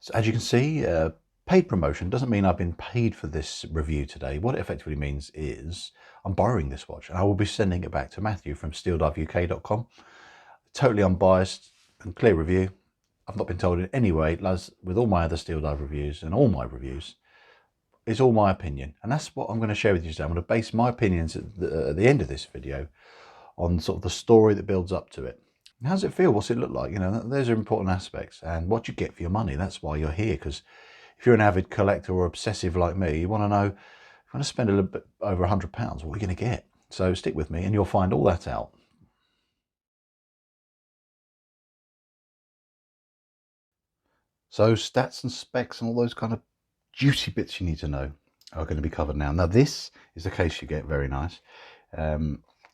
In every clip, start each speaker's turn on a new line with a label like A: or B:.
A: So as you can see, paid promotion doesn't mean I've been paid for this review today. What it effectively means is I'm borrowing this watch and I will be sending it back to Matthew from steeldiveuk.com. Totally unbiased and clear review. I've not been told in any way, as with all my other Steel Dive reviews and all my reviews, it's all my opinion. And that's what I'm going to share with you today. I'm going to base my opinions at the end of this video on sort of the story that builds up to it. How does it feel? What's it look like? You know, those are important aspects. And what you get for your money, that's why you're here. Because if you're an avid collector or obsessive like me, you want to know, if you want to spend a little bit over £100, what are you going to get? So stick with me and you'll find all that out. So stats and specs and all those kind of juicy bits you need to know are going to be covered now. Now this is the case you get, very nice.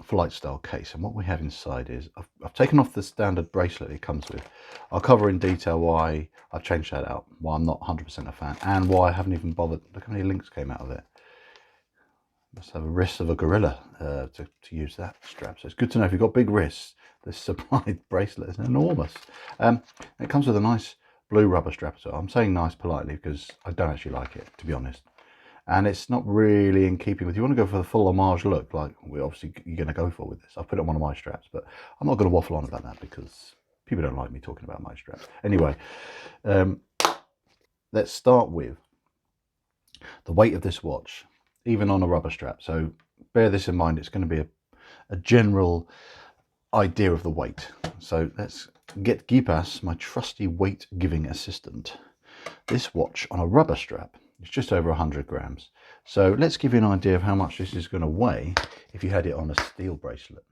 A: Flight style case, and what we have inside is I've taken off the standard bracelet it comes with. I'll cover in detail why I've changed that out, why I'm not 100% a fan, and why I haven't even bothered. Look how many links came out of it. Must have a wrist of a gorilla to use that strap. So it's good to know if you've got big wrists, this supplied bracelet is enormous. It comes with a nice blue rubber strap as well. I'm saying nice politely because I don't actually like it, to be honest. And it's not really in keeping with, you want to go for the full homage look, like you're going to go for with this. I've put it on one of my straps, but I'm not going to waffle on about that because people don't like me talking about my straps. Anyway, let's start with the weight of this watch, even on a rubber strap. So bear this in mind, it's going to be a general idea of the weight. So let's get Gipas, my trusty weight giving assistant. This watch on a rubber strap, it's just over 100 grams. So let's give you an idea of how much this is going to weigh if you had it on a steel bracelet.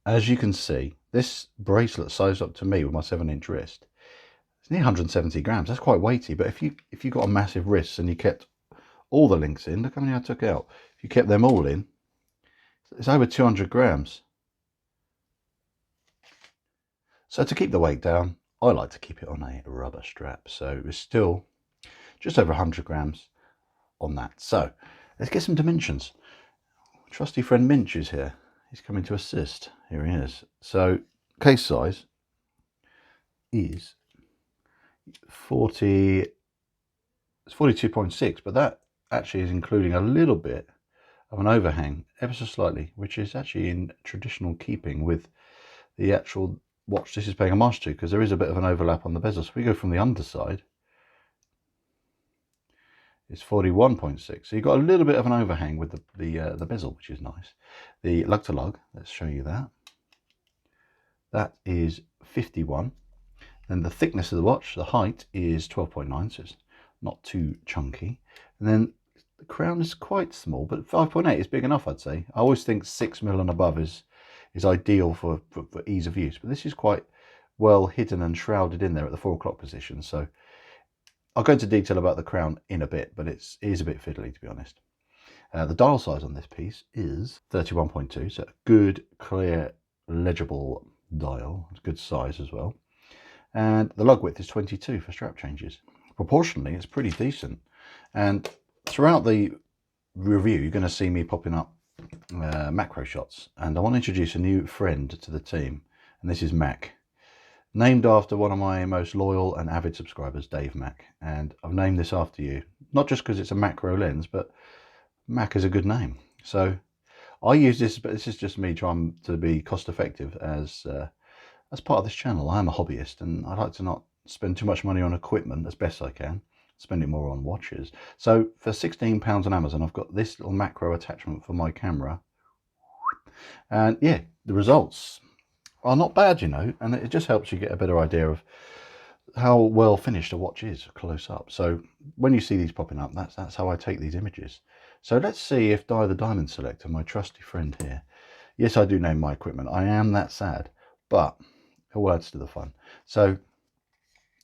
A: As you can see, this bracelet sized up to me with my 7-inch wrist, it's near 170 grams. That's quite weighty, but if you got a massive wrist and you kept all the links in, look how many I took out. If you kept them all in, it's over 200 grams. So to keep the weight down, I like to keep it on a rubber strap. So it's still just over 100 grams on that. So let's get some dimensions. Trusty friend Minch is here. He's coming to assist. Here he is. So case size is 42.6, but that actually is including a little bit of an overhang, ever so slightly, which is actually in traditional keeping with the actual watch this is paying homage to, because there is a bit of an overlap on the bezel. So we go from the underside, it's 41.6. So you've got a little bit of an overhang with the bezel, which is nice. The lug to lug, let's show you that. That is 51. Then the thickness of the watch, the height is 12.9, so it's not too chunky. And then the crown is quite small, but 5.8 is big enough, I'd say. I always think 6mm and above is ideal for ease of use, but this is quite well hidden and shrouded in there at the 4 o'clock position. So I'll go into detail about the crown in a bit, but it is a bit fiddly, to be honest. The dial size on this piece is 31.2, so a good, clear, legible dial. It's good size as well. And the lug width is 22 for strap changes. Proportionally, it's pretty decent. And throughout the review, you're going to see me popping up macro shots. And I want to introduce a new friend to the team, and this is Mac. Named after one of my most loyal and avid subscribers, Dave Mac. And I've named this after you, not just because it's a macro lens, but Mac is a good name. So I use this, but this is just me trying to be cost effective as part of this channel. I am a hobbyist and I like to not spend too much money on equipment as best I can, spend it more on watches. So for £16 on Amazon, I've got this little macro attachment for my camera. And yeah, the results are not bad, you know, and it just helps you get a better idea of how well finished a watch is close up. So when you see these popping up, that's how I take these images. So let's see if Di the Diamond Selector, my trusty friend here, yes, I do name my equipment. I am that sad, but it all adds to the fun. So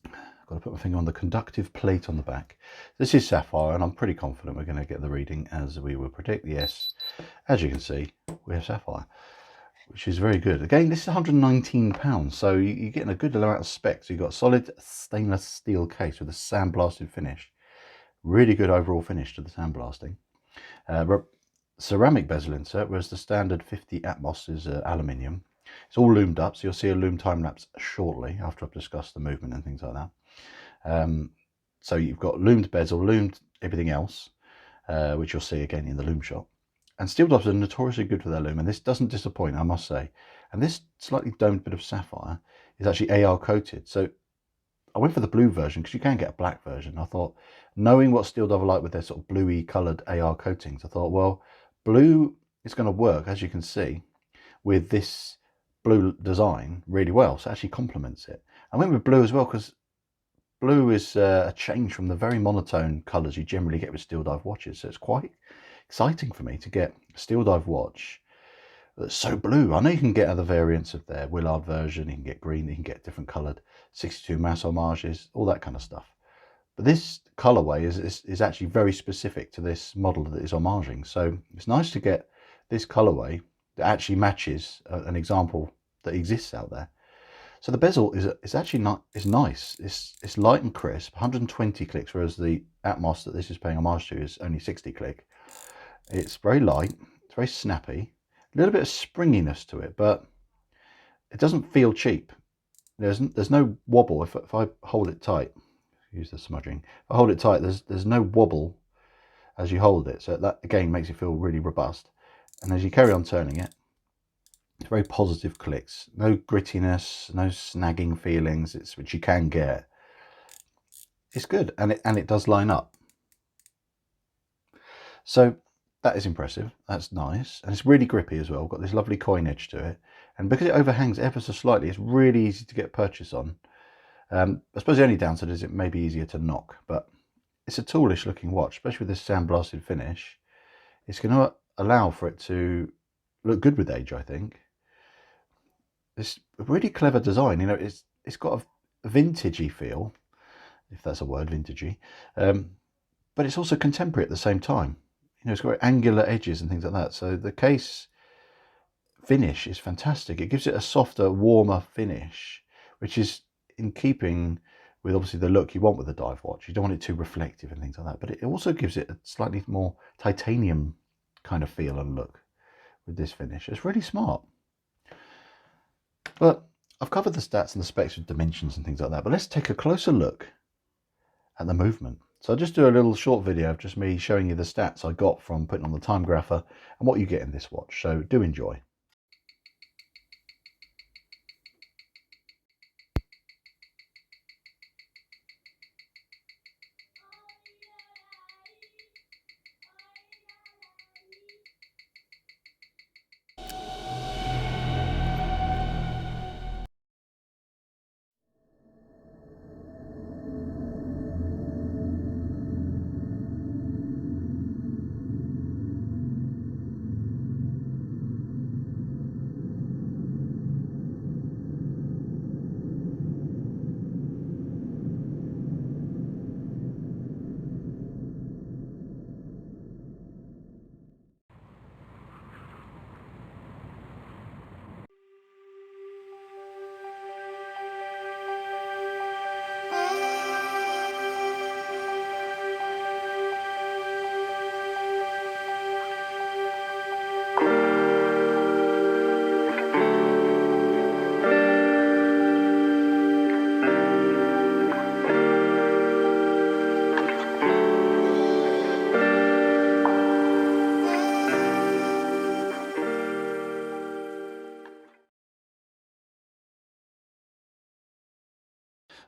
A: I've got to put my finger on the conductive plate on the back. This is sapphire, and I'm pretty confident we're going to get the reading as we will predict. Yes, as you can see, we have sapphire, which is very good. Again, this is £119, so you're getting a good amount of specs. You've got a solid stainless steel case with a sandblasted finish. Really good overall finish to the sandblasting. Ceramic bezel insert, whereas the standard 50 Atmos is aluminium. It's all loomed up, so you'll see a loom time lapse shortly after I've discussed the movement and things like that. So you've got loomed bezel, loomed everything else, which you'll see again in the loom shop. And Steeldives are notoriously good for their loom, and this doesn't disappoint, I must say. And this slightly domed bit of sapphire is actually AR coated. So I went for the blue version because you can get a black version. I thought, knowing what Steeldive are like with their sort of bluey coloured AR coatings, I thought, well, blue is going to work, as you can see, with this blue design really well. So it actually complements it. I went with blue as well because blue is a change from the very monotone colours you generally get with Steeldive watches. So it's quite exciting for me to get a Steeldive watch that's so blue. I know you can get other variants of their Willard version. You can get green, you can get different coloured 62 mass homages, all that kind of stuff. But this colourway is actually very specific to this model that is homaging. So it's nice to get this colourway that actually matches an example that exists out there. So the bezel is actually not nice. It's light and crisp, 120 clicks, whereas the Atmos that this is paying homage to is only 60 click. It's very light, it's very snappy, a little bit of springiness to it, but it doesn't feel cheap. There's no wobble. If I hold it tight, use the smudging. If I hold it tight, there's no wobble as you hold it. So that again makes it feel really robust. And as you carry on turning it, it's very positive clicks, no grittiness, no snagging feelings, which you can get. It's good, and it does line up. So that is impressive. That's nice, and it's really grippy as well. Got this lovely coin edge to it, and because it overhangs ever so slightly, it's really easy to get purchase on. I suppose the only downside is it may be easier to knock, but it's a toolish looking watch, especially with this sandblasted finish. It's going to allow for it to look good with age, I think. It's a really clever design. You know, it's got a vintagey feel, if that's a word, vintagey, but it's also contemporary at the same time. You know, it's got angular edges and things like that. So the case finish is fantastic. It gives it a softer, warmer finish, which is in keeping with obviously the look you want with a dive watch. You don't want it too reflective and things like that, but it also gives it a slightly more titanium kind of feel and look with this finish. It's really smart. But I've covered the stats and the specs with dimensions and things like that, but let's take a closer look at the movement. So I'll just do a little short video of just me showing you the stats I got from putting on the time grapher and what you get in this watch. So do enjoy.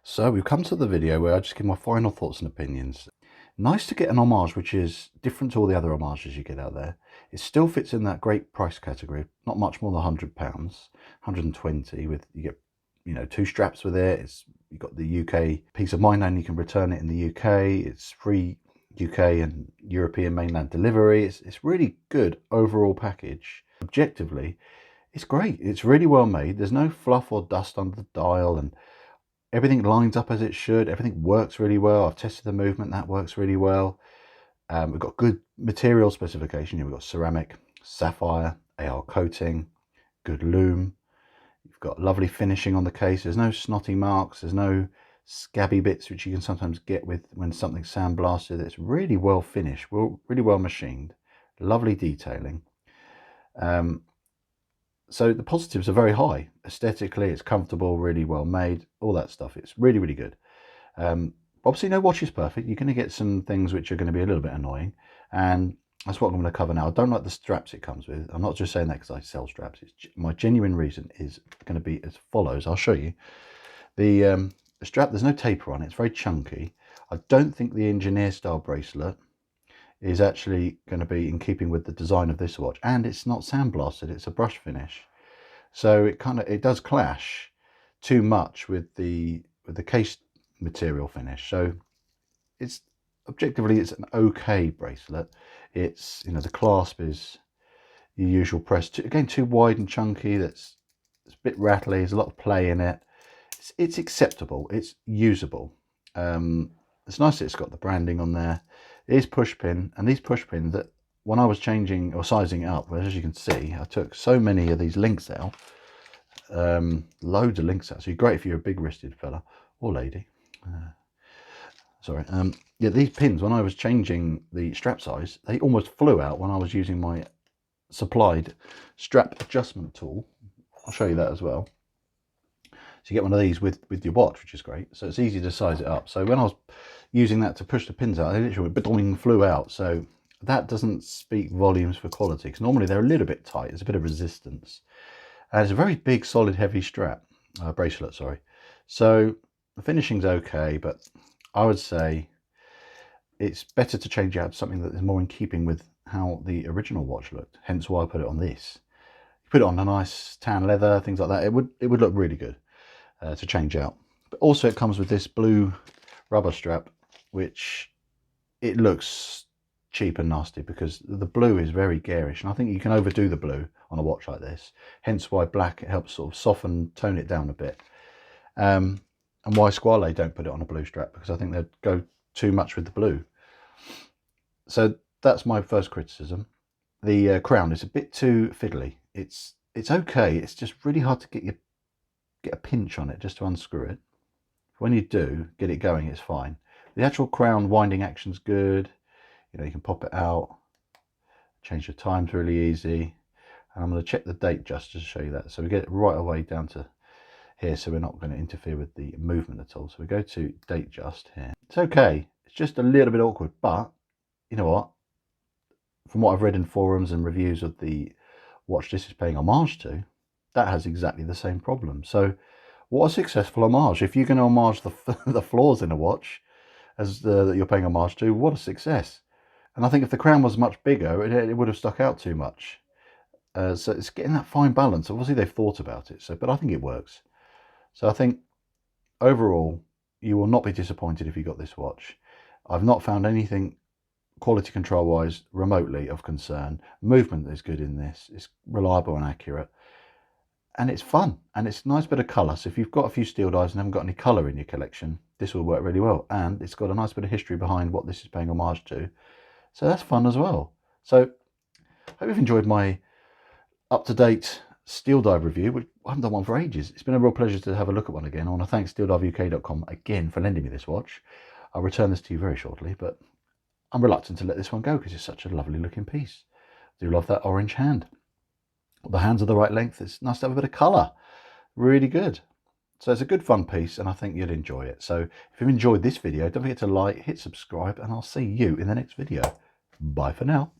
A: So we've come to the video where I just give my final thoughts and opinions. Nice to get an homage which is different to all the other homages you get out there. It still fits in that great price category, not much more than £100, 120 with, you get, you know, 2 straps with it. You've got the UK peace of mind and you can return it in the UK. It's free UK and European mainland delivery. It's really good overall package. Objectively, it's great. It's really well made. There's no fluff or dust under the dial, and everything lines up as it should. Everything works really well. I've tested the movement. That works really well. We've got good material specification. We've got ceramic, sapphire, AR coating, good loom. You've got lovely finishing on the case. There's no snotty marks. There's no scabby bits, which you can sometimes get with when something's sandblasted. It's really well finished, really well machined. Lovely detailing. So the positives are very high. Aesthetically, it's comfortable, really well made, all that stuff. It's really, really good. Obviously no watch is perfect. You're going to get some things which are going to be a little bit annoying, and that's what I'm going to cover now. I don't like the straps it comes with. I'm not just saying that because I sell straps. My genuine reason is going to be as follows. I'll show you. The strap, there's no taper on it. It's very chunky. I don't think the engineer style bracelet is actually going to be in keeping with the design of this watch, and it's not sandblasted. It's a brush finish, so it does clash too much with the case material finish. So it's objectively it's an okay bracelet. It's, you know, the clasp is your usual press, again too wide and chunky. It's a bit rattly. There's a lot of play in it. It's acceptable. It's usable. It's nice that it's got the branding on there. It is push pin, and these push pins, that when I was changing or sizing it up, as you can see, I took so many of these links out, loads of links out. So you're great if you're a big wristed fella or lady. Sorry. Yeah, these pins, when I was changing the strap size, they almost flew out when I was using my supplied strap adjustment tool. I'll show you that as well. So you get one of these with your watch, which is great. So it's easy to size it up. So when I was using that to push the pins out, they literally flew out. So that doesn't speak volumes for quality, because normally they're a little bit tight. There's a bit of resistance. And it's a very big, solid, heavy strap, bracelet, sorry. So the finishing's okay, but I would say it's better to change out to something that is more in keeping with how the original watch looked. Hence why I put it on this. You put it on a nice tan leather, things like that, it would look really good to change out. But also it comes with this blue rubber strap, which it looks cheap and nasty because the blue is very garish, and I think you can overdo the blue on a watch like this. Hence why black, it helps sort of soften, tone it down a bit. And why Squale don't put it on a blue strap, because I think they'd go too much with the blue. So that's my first criticism. The crown is a bit too fiddly. It's okay. It's just really hard to get a pinch on it just to unscrew it. When you do get it going, it's fine. The actual crown winding action's good. You know, you can pop it out, change the times really easy. And I'm going to check the date just to show you that. So we get it right away down to here, so we're not going to interfere with the movement at all. So we go to date just here. It's okay. It's just a little bit awkward, but you know what? From what I've read in forums and reviews of the watch this is paying homage to, that has exactly the same problem. So what a successful homage. If you're going to homage the flaws in a watch as that you're paying homage to, what a success. And I think if the crown was much bigger, it would have stuck out too much. So it's getting that fine balance. Obviously they've thought about it, but I think it works. So I think overall you will not be disappointed if you got this watch. I've not found anything quality control wise remotely of concern. Movement is good in this. It's reliable and accurate. And it's fun, and it's a nice bit of colour. So if you've got a few Steeldives and haven't got any colour in your collection, this will work really well. And it's got a nice bit of history behind what this is paying homage to. So that's fun as well. So I hope you've enjoyed my up-to-date Steeldive review, which I haven't done one for ages. It's been a real pleasure to have a look at one again. I want to thank steeldiveuk.com again for lending me this watch. I'll return this to you very shortly, but I'm reluctant to let this one go because it's such a lovely looking piece. I do love that orange hand. The hands are the right length. It's nice to have a bit of colour. Really good. So it's a good fun piece, and I think you'll enjoy it. So if you've enjoyed this video, don't forget to like, hit subscribe, and I'll see you in the next video. Bye for now.